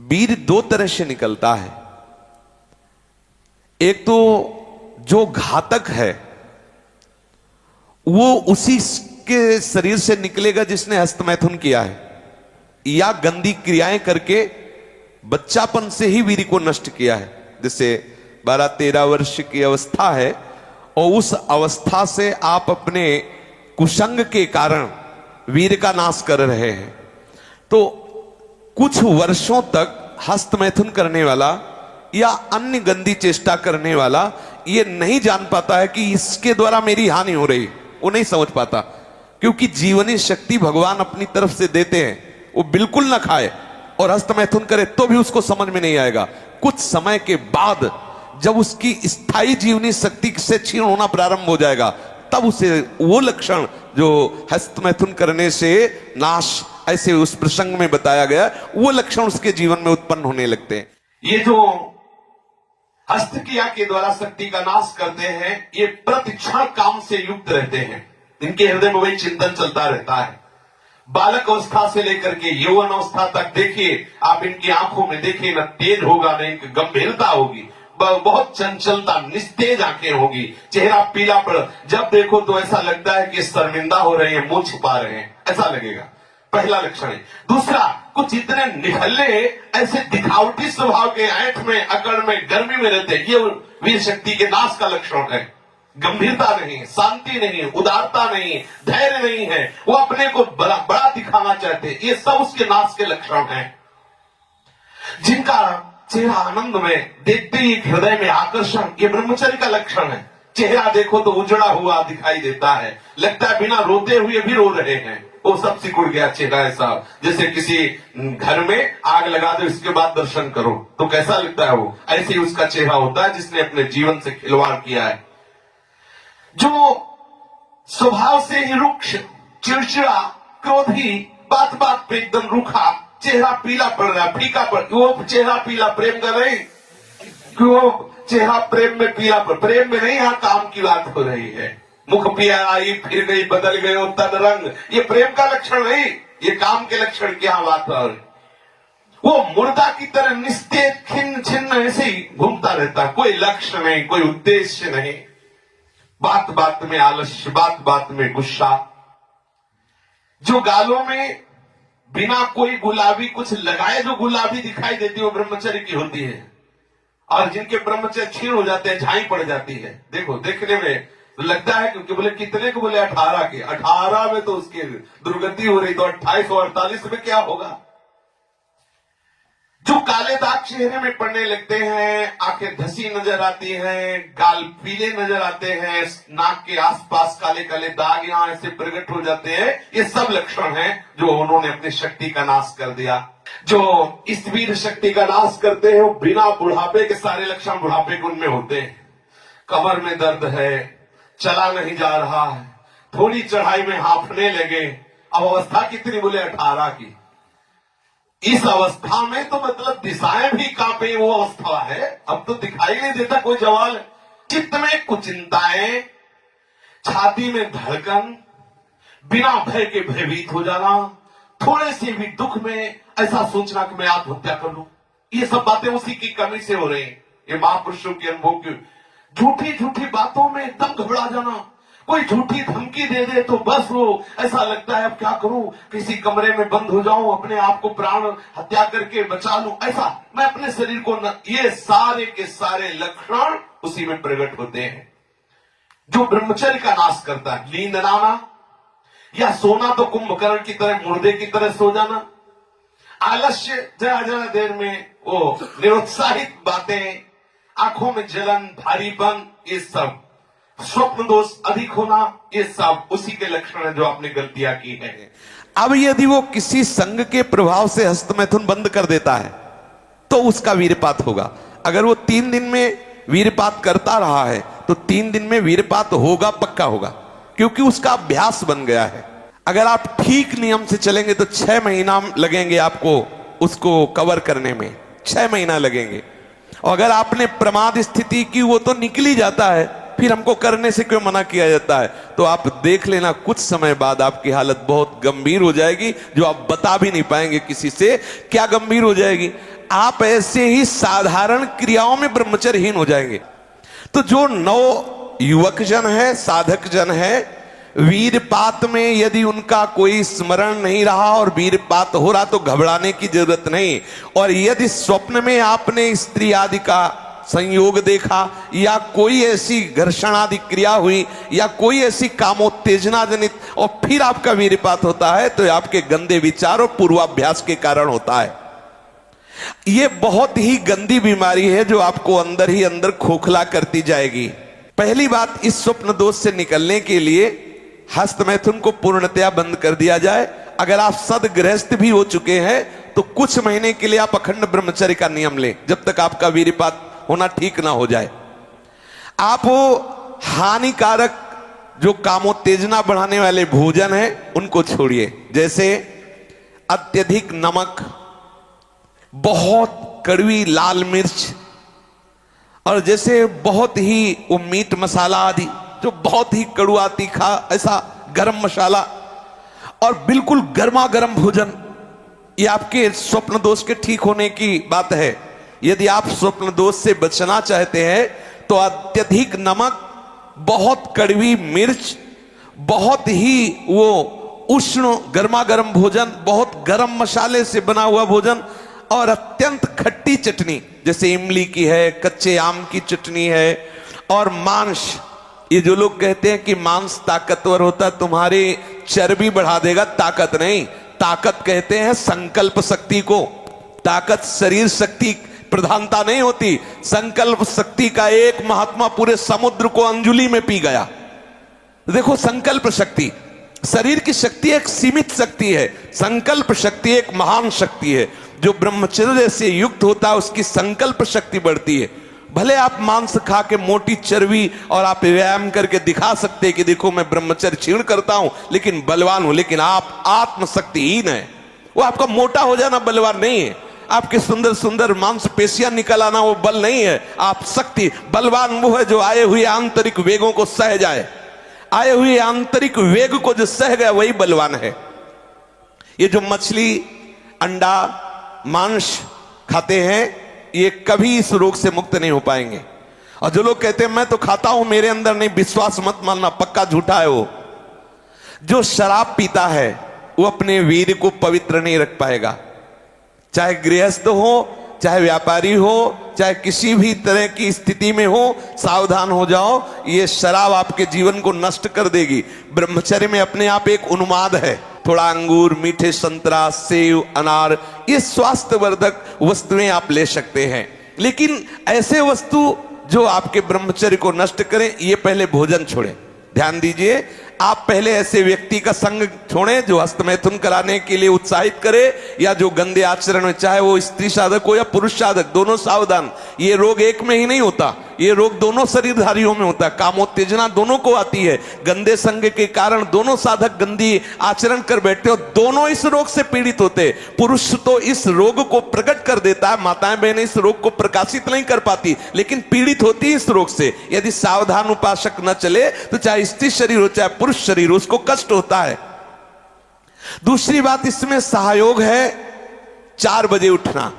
वीर दो तरह से निकलता है। एक तो जो घातक है वो उसी के शरीर से निकलेगा जिसने हस्तमैथुन किया है, या गंदी क्रियाएं करके बच्चापन से ही वीर को नष्ट किया है। जैसे 12-13 वर्ष की अवस्था है और उस अवस्था से आप अपने कुसंग के कारण वीर का नाश कर रहे हैं, तो कुछ वर्षों तक हस्तमैथुन करने वाला या अन्य गंदी चेष्टा करने वाला ये नहीं जान पाता है कि इसके द्वारा मेरी हानि हो रही, वो नहीं समझ पाता, क्योंकि जीवनी शक्ति भगवान अपनी तरफ से देते हैं। वो बिल्कुल ना खाए और हस्तमैथुन करे तो भी उसको समझ में नहीं आएगा। कुछ समय के बाद जब उसकी स्थायी जीवनी शक्ति से क्षीण होना प्रारंभ हो जाएगा, तब उसे वो लक्षण जो हस्तमैथुन करने से नाश ऐसे उस प्रसंग में बताया गया, वो लक्षण उसके जीवन में उत्पन्न होने लगते हैं। ये जो हस्त क्रिया के द्वारा शक्ति का नाश करते हैं, ये प्रतिक्षण काम से युक्त रहते हैं। इनके हृदय में वही चिंतन चलता रहता है। बालक अवस्था से लेकर के यौवन अवस्था तक देखिए आप, इनकी आंखों में देखिए न तेज होगा न इनकी गंभीरता होगी, बहुत चंचलता, निस्तेज आंखें होगी, चेहरा पीला पड़, जब देखो तो ऐसा लगता है कि शर्मिंदा हो रहे हैं, मुंह छिपा रहे हैं, ऐसा लगेगा। पहला लक्षण है। दूसरा, कुछ इतने निखल्ले ऐसे दिखावटी स्वभाव के, ऐंठ में, अकड़ में, गर्मी में रहते हैं, ये वीर शक्ति के नाश का लक्षण है। गंभीरता नहीं, शांति नहीं, उदारता नहीं, धैर्य नहीं है, वो अपने को बड़ा दिखाना चाहते हैं, ये सब उसके नाश के लक्षण हैं। जिनका चेहरा आनंद में, देखते ही हृदय में आकर्षण, ये ब्रह्मचर्य का लक्षण है। चेहरा देखो तो उजड़ा हुआ दिखाई देता है, लगता है बिना रोते हुए भी रो रहे हैं, वो सब सिकुड़ गया चेहरा ऐसा। जैसे किसी घर में आग लगा दो, इसके बाद दर्शन करो तो कैसा लगता है, वो ऐसे ही उसका चेहरा होता है जिसने अपने जीवन से खिलवाड़ किया है। जो स्वभाव से ही रुक्ष, चिड़चिड़ा, क्रोधी, बात बात पे एकदम रूखा, चेहरा पीला पड़ रहा, फीका पड़, वो चेहरा पीला प्रेम कर रही, वो चेहरा प्रेम में पीला पड़, प्रेम में नहीं, यहां काम की बात हो रही है। मुख पिया आई, फिर गई, बदल गए तन रंग, ये प्रेम का लक्षण नहीं, ये काम के लक्षण की यहां बात हो रही। वो मुर्दा की तरह निस्तेज, खिन्न छिन्न ऐसे ही घूमता रहता, कोई लक्ष्य नहीं, कोई उद्देश्य नहीं, बात बात में आलस्य, बात बात में गुस्सा। जो गालों में बिना कोई गुलाबी कुछ लगाए जो गुलाबी दिखाई देती है, वो ब्रह्मचर्य की होती है। और जिनके ब्रह्मचर्य क्षीण हो जाते हैं, झाई पड़ जाती है, देखो देखने में तो लगता है, क्योंकि बोले कितने को, बोले 18 के, 18 में तो उसकी दुर्गति हो रही, तो 28 और 48 में क्या होगा। जो काले दाग चेहरे में पड़ने लगते हैं, आंखें धसी नजर आती हैं, गाल पीले नजर आते हैं, नाक के आसपास काले काले दाग यहां ऐसे प्रकट हो जाते हैं, ये सब लक्षण हैं जो उन्होंने अपनी शक्ति का नाश कर दिया। जो इस वीर शक्ति का नाश करते हैं, वो बिना बुढ़ापे के सारे लक्षण बुढ़ापे के उनमें होते हैं। कमर में दर्द है, चला नहीं जा रहा है, थोड़ी चढ़ाई में हांफने लगे, अब अवस्था कितनी, बोले 18 की। इस अवस्था में तो मतलब दिशाएं भी कांपे, वो अवस्था है। अब तो दिखाई नहीं देता कोई जवाल, चित्त में कुचिंताएं, छाती में धड़कन, बिना भय के भयभीत हो जाना, थोड़े से भी दुख में ऐसा सोचना कि मैं आत्महत्या कर लूं, ये सब बातें उसी की कमी से हो रही हैं। ये महापुरुषों के अनुभव की झूठी झूठी बातों में एकदम घबरा जाना, कोई झूठी धमकी दे दे तो बस वो ऐसा लगता है अब क्या करूं, किसी कमरे में बंद हो जाऊं, अपने आप को प्राण हत्या करके बचा लूं, ऐसा मैं अपने शरीर को न, ये सारे के सारे लक्षण उसी में प्रकट होते हैं। जो ब्रह्मचर्य का नाश करता है, नींद ना आना या सोना तो कुंभकर्ण की तरह, मुर्दे की तरह सो जाना, आलस्य, जरा जरा देर में वो निरुत्साहित बातें, आंखों में जलन, भारीपन, ये सब, स्वप्न दोष अधिक होना, ये सब उसी के लक्षण है जो आपने गलतियां की है। अब यदि वो किसी संग के प्रभाव से हस्तमैथुन बंद कर देता है तो उसका वीरपात होगा। अगर वो 3 दिन में वीरपात करता रहा है तो 3 दिन में वीरपात होगा, पक्का होगा, क्योंकि उसका अभ्यास बन गया है। अगर आप ठीक नियम से चलेंगे तो 6 महीना लगेंगे आपको उसको कवर करने में, 6 महीना लगेंगे। और अगर आपने प्रमाद स्थिति की, वो तो निकल ही जाता है, फिर हमको करने से क्यों मना किया जाता है। तो आप देख लेना, कुछ समय बाद आपकी हालत बहुत गंभीर हो जाएगी, जो आप बता भी नहीं पाएंगे किसी से। क्या गंभीर हो जाएगी, आप ऐसे ही साधारण क्रियाओं में ब्रह्मचर्यहीन हो जाएंगे। तो जो नव युवक जन है, साधक जन है, वीरपात में यदि उनका कोई स्मरण नहीं रहा और वीरपात हो रहा तो घबराने की जरूरत नहीं। और यदि स्वप्न में आपने स्त्री आदि का संयोग देखा या कोई ऐसी घर्षण आदि क्रिया हुई या कोई ऐसी कामोत्तेजना जनित और फिर आपका वीरपात होता है तो आपके गंदे विचार और पूर्वाभ्यास के कारण होता है। यह बहुत ही गंदी बीमारी है जो आपको अंदर ही अंदर खोखला करती जाएगी। पहली बात, इस स्वप्न दोष से निकलने के लिए हस्त मैथुन को पूर्णतया बंद कर दिया जाए। अगर आप सदगृहस्थ भी हो चुके हैं तो कुछ महीने के लिए आप अखंड ब्रह्मचर्य का नियम लें जब तक आपका वीरपात होना ठीक ना हो जाए। आप वो हानिकारक जो कामोत्तेजना बढ़ाने वाले भोजन है उनको छोड़िए, जैसे अत्यधिक नमक, बहुत कड़वी लाल मिर्च, और जैसे बहुत ही वो मीट मसाला आदि जो बहुत ही कड़वा तीखा, ऐसा गरम मसाला और बिल्कुल गर्मा गर्म भोजन, ये आपके स्वप्न दोष के ठीक होने की बात है। यदि आप स्वप्न दोष से बचना चाहते हैं तो अत्यधिक नमक, बहुत कड़वी मिर्च, बहुत ही वो उष्ण गर्मा गर्म भोजन, बहुत गर्म मसाले से बना हुआ भोजन और अत्यंत खट्टी चटनी, जैसे इमली की है, कच्चे आम की चटनी है, और मांस। ये जो लोग कहते हैं कि मांस ताकतवर होता है, तुम्हारी चर्बी बढ़ा देगा, ताकत नहीं। ताकत कहते हैं संकल्प शक्ति को। ताकत शरीर शक्ति प्रधानता नहीं होती। संकल्प शक्ति का एक महात्मा पूरे समुद्र को अंजुलि में पी गया। देखो, संकल्प शक्ति, शरीर की शक्ति एक सीमित शक्ति है, संकल्प शक्ति एक महान शक्ति है। जो ब्रह्मचर्य से युक्त होता है उसकी संकल्प शक्ति बढ़ती है। भले आप मांस खा के मोटी चर्बी और आप व्यायाम करके दिखा सकते हैं कि देखो मैं ब्रह्मचर्य क्षीण करता हूं लेकिन बलवान हूं, लेकिन आप आत्मशक्तिहीन है। वो आपका मोटा हो जाना बलवान नहीं है, आपके सुंदर सुंदर मांसपेशियां निकल आना वो बल नहीं है। आप शक्ति, बलवान वो है जो आए हुए आंतरिक वेगों को सह जाए। आए हुए आंतरिक वेग को जो सह गया वही बलवान है। ये जो मछली, अंडा, मांस खाते हैं ये कभी इस रोग से मुक्त नहीं हो पाएंगे। और जो लोग कहते हैं मैं तो खाता हूं मेरे अंदर नहीं, विश्वास मत मानना, पक्का झूठा है वो। जो शराब पीता है वो अपने वीर को पवित्र नहीं रख पाएगा। चाहे गृहस्थ हो, चाहे व्यापारी हो, चाहे किसी भी तरह की स्थिति में हो, सावधान हो जाओ, ये शराब आपके जीवन को नष्ट कर देगी। ब्रह्मचर्य में अपने आप एक उन्माद है। थोड़ा अंगूर, मीठे संतरा, सेव, अनार, ये स्वास्थ्यवर्धक वस्तुएं आप ले सकते हैं, लेकिन ऐसे वस्तु जो आपके ब्रह्मचर्य को नष्ट करें, ये पहले भोजन छोड़ें। ध्यान दीजिए, आप पहले ऐसे व्यक्ति का संग छोड़ें जो हस्तमैथुन कराने के लिए उत्साहित करे या जो गंदे आचरण में, चाहे वो स्त्री साधक हो या पुरुष साधक, दोनों सावधान। ये रोग एक में ही नहीं होता, ये रोग दोनों शरीरधारियों में होता है। कामोत्तेजना दोनों को आती है। गंदे संग के कारण दोनों साधक गंदी आचरण कर बैठते हो, दोनों इस रोग से पीड़ित होते। पुरुष तो इस रोग को प्रकट कर देता है, माताएं बहनें इस रोग को प्रकाशित नहीं कर पाती, लेकिन पीड़ित होती है इस रोग से। यदि सावधान उपासक न चले तो चाहे स्त्री शरीर हो चाहे पुरुष शरीर, उसको कष्ट होता है। दूसरी बात इसमें सहयोग है 4 बजे उठना।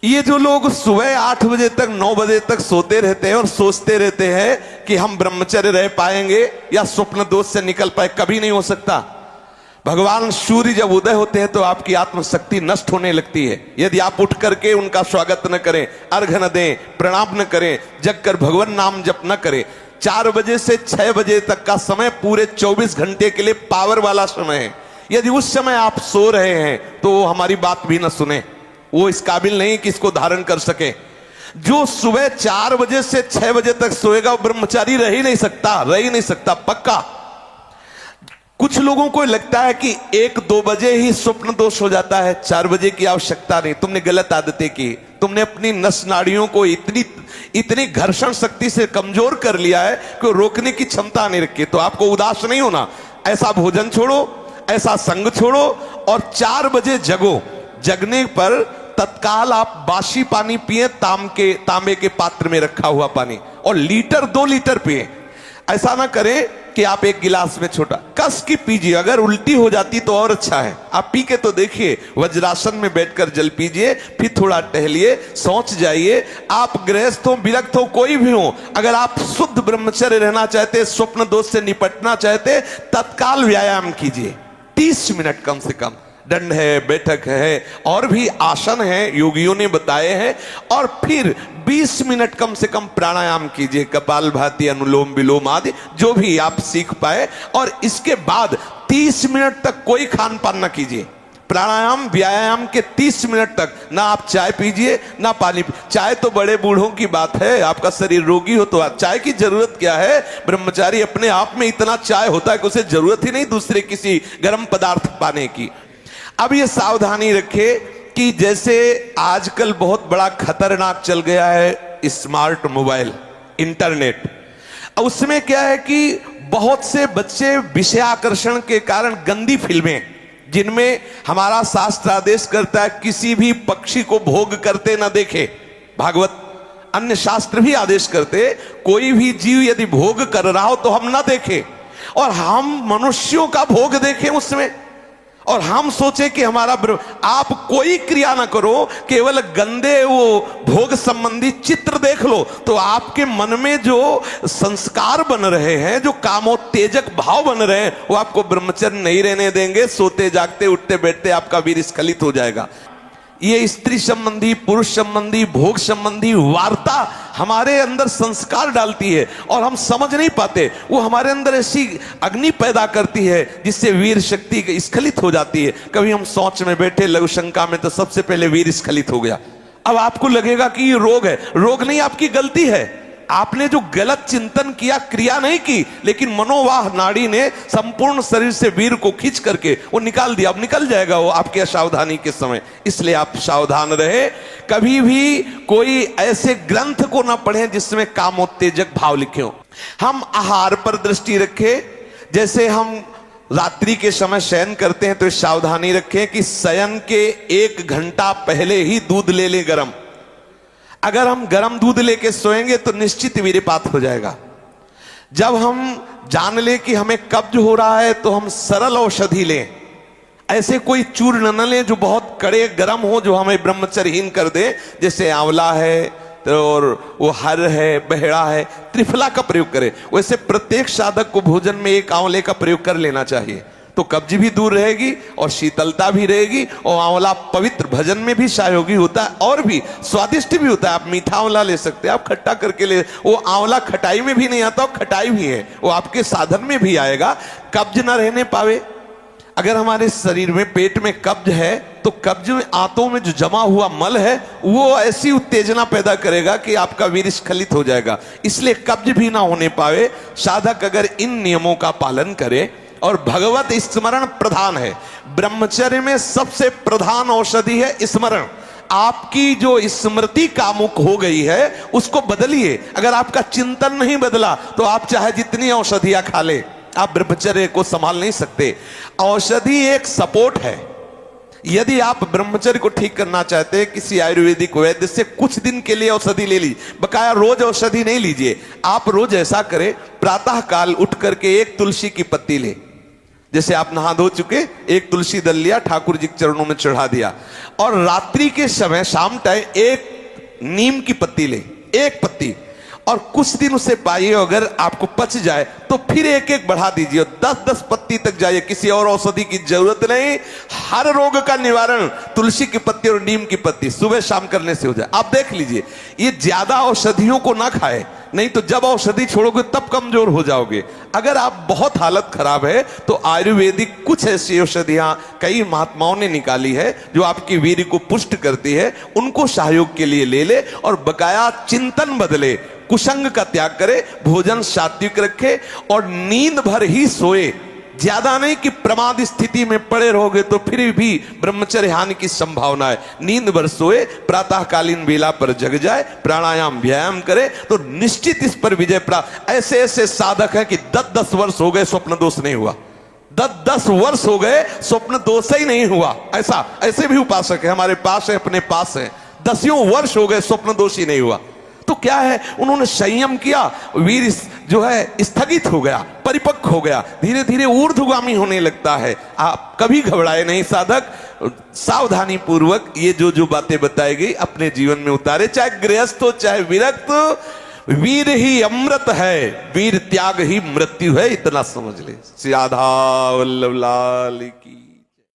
ये जो लोग सुबह 8 बजे तक 9 बजे तक सोते रहते हैं और सोचते रहते हैं कि हम ब्रह्मचर्य रह पाएंगे या स्वप्न दोष से निकल पाए, कभी नहीं हो सकता। भगवान सूर्य जब उदय होते हैं तो आपकी आत्मशक्ति नष्ट होने लगती है। यदि आप उठ करके उनका स्वागत न करें, अर्घ्य न दें, प्रणाम न करें, जग कर भगवान नाम जप न करें। 4 बजे से 6 बजे तक का समय पूरे 24 घंटे के लिए पावर वाला समय है। यदि उस समय आप सो रहे हैं तो वो हमारी बात भी न सुने, वो इस काबिल नहीं कि इसको धारण कर सके। जो सुबह 4 बजे से 6 बजे तक सोएगा वो ब्रह्मचारी रह ही नहीं सकता पक्का। कुछ लोगों को लगता है कि 1-2 बजे ही स्वप्न दोष हो जाता है, 4 बजे की आवश्यकता नहीं। तुमने गलत आदतें की, तुमने अपनी नस नाड़ियों को इतनी घर्षण शक्ति से कमजोर कर लिया है कि रोकने की क्षमता नहीं रखी। तो आपको उदास नहीं होना, ऐसा भोजन छोड़ो, ऐसा संग छोड़ो और 4 बजे जगो। जगने पर तत्काल आप बासी पानी पिए, तांबे के पात्र में रखा हुआ पानी, और 1-2 लीटर पिए। ऐसा ना करें कि आप एक गिलास में छोटा कस की पीजिए। अगर उल्टी हो जाती तो और अच्छा है, आप पी के तो देखिए। वज्रासन में बैठकर जल पीजिए, फिर थोड़ा टहलिए, सोच जाइए। आप गृहस्थ हो, विरक्त हो, कोई भी हो, अगर आप शुद्ध ब्रह्मचर्य रहना चाहते, स्वप्न दोष से निपटना चाहते, तत्काल व्यायाम कीजिए। 30 मिनट कम से कम। दंड है, बैठक है, और भी आसन है योगियों ने बताए हैं। और फिर 20 मिनट कम से कम प्राणायाम कीजिए, कपालभाति, अनुलोम विलोम आदि जो भी आप सीख पाए। और इसके बाद 30 मिनट तक कोई खान पान ना कीजिए। प्राणायाम व्यायाम के 30 मिनट तक ना आप चाय पीजिए ना पानी। चाय तो बड़े बूढ़ों की बात है, आपका शरीर रोगी हो तो चाय की जरूरत क्या है। ब्रह्मचारी अपने आप में इतना चाय होता है कि उसे जरूरत ही नहीं दूसरे किसी गर्म पदार्थ पाने की। अब ये सावधानी रखे कि जैसे आजकल बहुत बड़ा खतरनाक चल गया है स्मार्ट मोबाइल, इंटरनेट। उसमें क्या है कि बहुत से बच्चे विषयाकर्षण के कारण गंदी फिल्में, जिनमें हमारा शास्त्र आदेश करता है किसी भी पक्षी को भोग करते ना देखे। भागवत अन्य शास्त्र भी आदेश करते कोई भी जीव यदि भोग कर रहा हो तो हम ना देखें, और हम मनुष्यों का भोग देखें उसमें। और हम सोचे कि हमारा आप कोई क्रिया ना करो, केवल गंदे वो भोग संबंधी चित्र देख लो तो आपके मन में जो संस्कार बन रहे हैं, जो कामोत्तेजक भाव बन रहे हैं, वो आपको ब्रह्मचर्य नहीं रहने देंगे। सोते जागते उठते बैठते आपका वीर स्खलित हो जाएगा। ये स्त्री संबंधी, पुरुष संबंधी, भोग संबंधी वार्ता हमारे अंदर संस्कार डालती है और हम समझ नहीं पाते। वो हमारे अंदर ऐसी अग्नि पैदा करती है जिससे वीर शक्ति स्खलित हो जाती है। कभी हम सोच में बैठे लघु शंका में तो सबसे पहले वीर स्खलित हो गया। अब आपको लगेगा कि ये रोग है। रोग नहीं, आपकी गलती है। आपने जो गलत चिंतन किया, क्रिया नहीं की, लेकिन मनोवाह नाड़ी ने संपूर्ण शरीर से वीर को खींच करके वो निकाल दिया। अब निकल जाएगा वो आपके असावधानी के समय। इसलिए आप सावधान रहे। कभी भी कोई ऐसे ग्रंथ को ना पढ़ें जिसमें कामोत्तेजक भाव लिखे हो। हम आहार पर दृष्टि रखें। जैसे हम रात्रि के समय शयन करते हैं तो सावधानी रखें कि शयन के 1 घंटा पहले ही दूध ले लें गर्म। अगर हम गर्म दूध लेके सोएंगे तो निश्चित वीर्यपात हो जाएगा। जब हम जान लें कि हमें कब्ज हो रहा है तो हम सरल औषधि लें। ऐसे कोई चूर्ण न लें जो बहुत कड़े गर्म हो, जो हमें ब्रह्मचर्यहीन कर दे। जैसे आंवला है और वो हर है, बहेड़ा है, त्रिफला का प्रयोग करें। वैसे प्रत्येक साधक को भोजन में 1 आंवले का प्रयोग कर लेना चाहिए, तो कब्ज भी दूर रहेगी और शीतलता भी रहेगी। और आंवला पवित्र भजन में भी सहयोगी होता है और भी स्वादिष्ट भी होता है। आप मीठा आंवला ले सकते हैं, आप खट्टा करके ले। वो आंवला खटाई में भी नहीं आता, वो खटाई भी है, वो आपके साधन में भी आएगा। कब्ज ना रहने पावे। अगर हमारे शरीर में, पेट में कब्ज है तो कब्ज में, आंतों में जो जमा हुआ मल है वो ऐसी उत्तेजना पैदा करेगा कि आपका वीर स्खलित हो जाएगा। इसलिए कब्ज भी ना होने पावे। साधक अगर इन नियमों का पालन करे और भगवत स्मरण प्रधान है। ब्रह्मचर्य में सबसे प्रधान औषधि है स्मरण। आपकी जो स्मृति कामुक हो गई है उसको बदलिए। अगर आपका चिंतन नहीं बदला तो आप चाहे जितनी औषधियां खा ले, आप ब्रह्मचर्य को संभाल नहीं सकते। औषधि एक सपोर्ट है। यदि आप ब्रह्मचर्य को ठीक करना चाहते हैं, किसी आयुर्वेदिक वैद्य से कुछ दिन के लिए औषधि ले लीजिए। बकाया रोज औषधि नहीं लीजिए। आप रोज ऐसा करें, प्रातः काल उठ करके 1 तुलसी की पत्ती ले। जैसे आप नहा धो चुके, 1 तुलसी दल लिया, ठाकुर जी के चरणों में चढ़ा दिया। और रात्रि के समय शाम टाइम 1 नीम की पत्ती ले, 1 पत्ती, और कुछ दिन उसे पाइए। अगर आपको पच जाए तो फिर 1-1 बढ़ा दीजिए, 10-10 पत्ती तक जाइए। किसी और औषधि की जरूरत नहीं। हर रोग का निवारण तुलसी की पत्ती और नीम की पत्ती सुबह शाम करने से हो जाए। आप देख लीजिए, ये ज्यादा औषधियों को ना खाए, नहीं तो जब औषधि छोड़ोगे तब कमजोर हो जाओगे। अगर आप बहुत हालत खराब है तो आयुर्वेदिक कुछ ऐसी औषधियां कई महात्माओं ने निकाली है जो आपकी वीर्य को पुष्ट करती है। उनको सहयोग के लिए ले ले और बकाया चिंतन बदले, कुसंग का त्याग करे, भोजन सात्विक रखे और नींद भर ही सोए। ज्यादा नहीं कि प्रमाद स्थिति में पड़े रहोगे तो फिर भी ब्रह्मचर्य हानि की संभावना है। नींद भर सोए, प्रातःकालीन बेला पर जग जाए, प्राणायाम व्यायाम करे तो निश्चित इस पर विजय प्राप्त। ऐसे ऐसे साधक हैं कि 10-10 वर्ष हो गए स्वप्न दोष नहीं हुआ। 10-10 वर्ष हो गए स्वप्न दोष ही नहीं हुआ। ऐसे भी उपासक है हमारे पास है, अपने पास है। 10 वर्ष हो गए स्वप्न दोष ही नहीं हुआ। तो क्या है, उन्होंने संयम किया, वीर जो है स्थगित हो गया, परिपक्व हो गया, धीरे धीरे ऊर्ध्वगामी होने लगता है। आप कभी घबराए नहीं साधक, सावधानी पूर्वक ये जो जो बातें बताई गई अपने जीवन में उतारे, चाहे गृहस्थ हो चाहे विरक्त, वीर ही अमृत है, वीर त्याग ही मृत्यु है, इतना समझ ले। श्री राधा वल्लभ लाल की।